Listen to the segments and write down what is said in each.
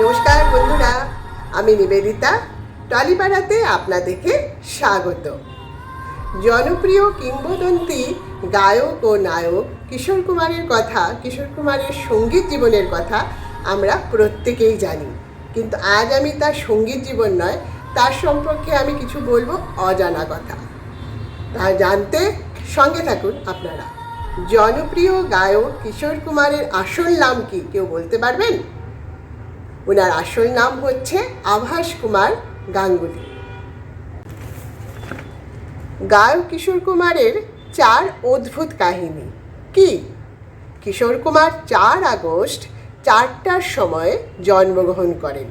নমস্কার বন্ধুরা, আমি নিবেদিতা। টলিপাড়াতে আপনাদেরকে স্বাগত। জনপ্রিয় কিংবদন্তি গায়ক ও নায়ক কিশোর কুমারের কথা, কিশোর কুমারের সঙ্গীত জীবনের কথা আমরা প্রত্যেকেই জানি, কিন্তু আজ আমি তার সঙ্গীত জীবন নয়, তার সম্পর্কে আমি কিছু বলবো অজানা কথা। তা জানতে সঙ্গে থাকুন আপনারা। জনপ্রিয় গায়ক কিশোর কুমারের আসল নাম কি কেউ বলতে পারবেন? ওনার আসল নাম হচ্ছে আভাস কুমার গাঙ্গুলি। গায়ক কিশোর কুমারের 4 অদ্ভুত কাহিনী কি? কিশোর কুমার 4 আগস্ট 4টার সময় জন্মগ্রহণ করেন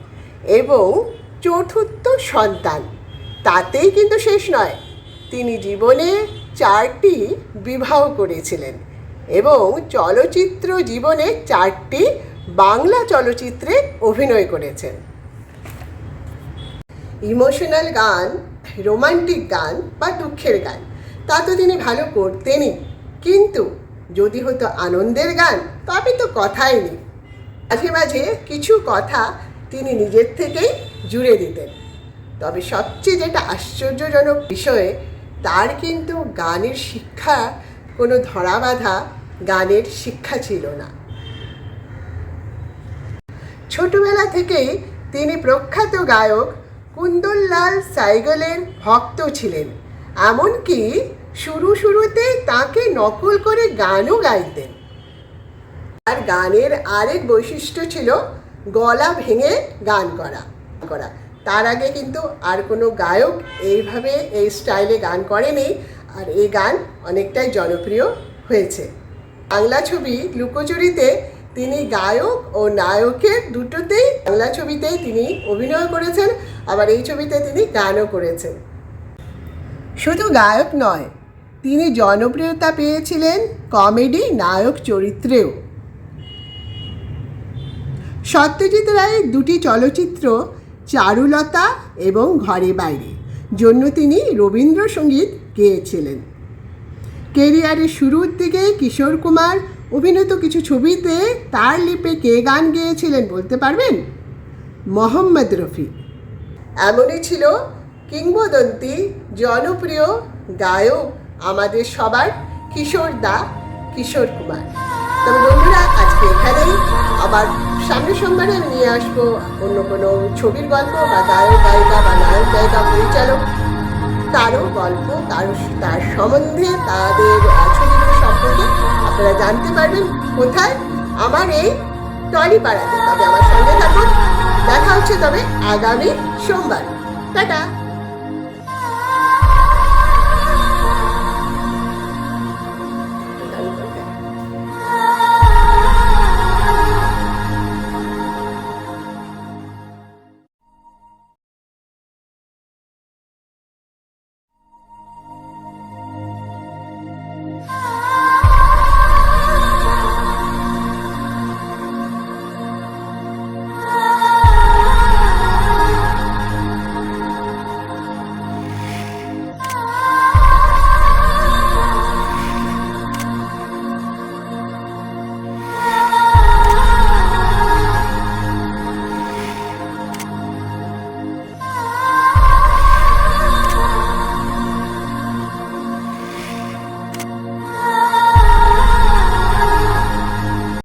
এবং চতুর্থ সন্তান। তাতেই কিন্তু শেষ নয়, তিনি জীবনে 4টি বিবাহ করেছিলেন এবং চলচ্চিত্র জীবনে 4টি বাংলা চলচ্চিত্রে অভিনয় করেছেন। ইমোশনাল গান, রোমান্টিক গান বা দুঃখের গান তা তো তিনি ভালো করতেনই, কিন্তু যদি হতো আনন্দের গান তবে তো কথাই নেই। মাঝে মাঝে কিছু কথা তিনি নিজের থেকেই জুড়ে দিতেন। তবে সবচেয়ে যেটা আশ্চর্যজনক বিষয়, তার কিন্তু গানের শিক্ষা কোনো ধরাবাঁধা গানের শিক্ষা ছিল না। ছোটবেলা থেকেই তিনি প্রখ্যাত গায়ক কুন্দনলাল সাইগলের ভক্ত ছিলেন, এমনকি শুরুতে তাকে নকল করে গানও গাইতেন। আর গানের আরেক বৈশিষ্ট্য ছিল গলা ভেঙে গান করা। তার আগে কিন্তু আর কোনো গায়ক এইভাবে এই স্টাইলে গান করেনি, আর এই গান অনেকটাই জনপ্রিয় হয়েছে। বাংলা ছবি লুকোচুরিতে তিনি গায়ক ও নায়কের দুটোতেই, বাংলা ছবিতেই তিনি অভিনয় করেছেন, আবার এই ছবিতে তিনি গানও করেছেন। শুধু গায়ক নয়, তিনি জনপ্রিয়তা পেয়েছিলেন কমেডি নায়ক চরিত্রেও। সত্যজিৎ রায়ের 2টি চলচ্চিত্র চারুলতা এবং ঘরে বাইরে জন্য তিনি রবীন্দ্রসঙ্গীত গেয়েছিলেন। কেরিয়ারের শুরুর দিকে কিশোর কুমার অভিনীত কিছু ছবিতে তার লিপে কে গান গেয়েছিলেন বলতে পারবেন? মোহাম্মদ রফি। এমনই ছিল কিংবদন্তি জনপ্রিয় গায়ক আমাদের সবার কিশোর কুমার। তবে বন্ধুরা, আজকে এখানেই। আবার সামনের সোমবারে আমি নিয়ে আসবো অন্য কোনো ছবির গল্প বা গায়ক গায়িকা বা নায়ক গায়িকা পরিচালক কারো গল্প, তার সম্বন্ধে, তাদের ছবিগুলো সম্পর্কে আপনারা জানতে পারবেন। কোথায়? আমার এই টলিপাড়াতে। তবে আমার সঙ্গে থাকুন। দেখা হচ্ছে তবে আগামী সোমবার। টাটা।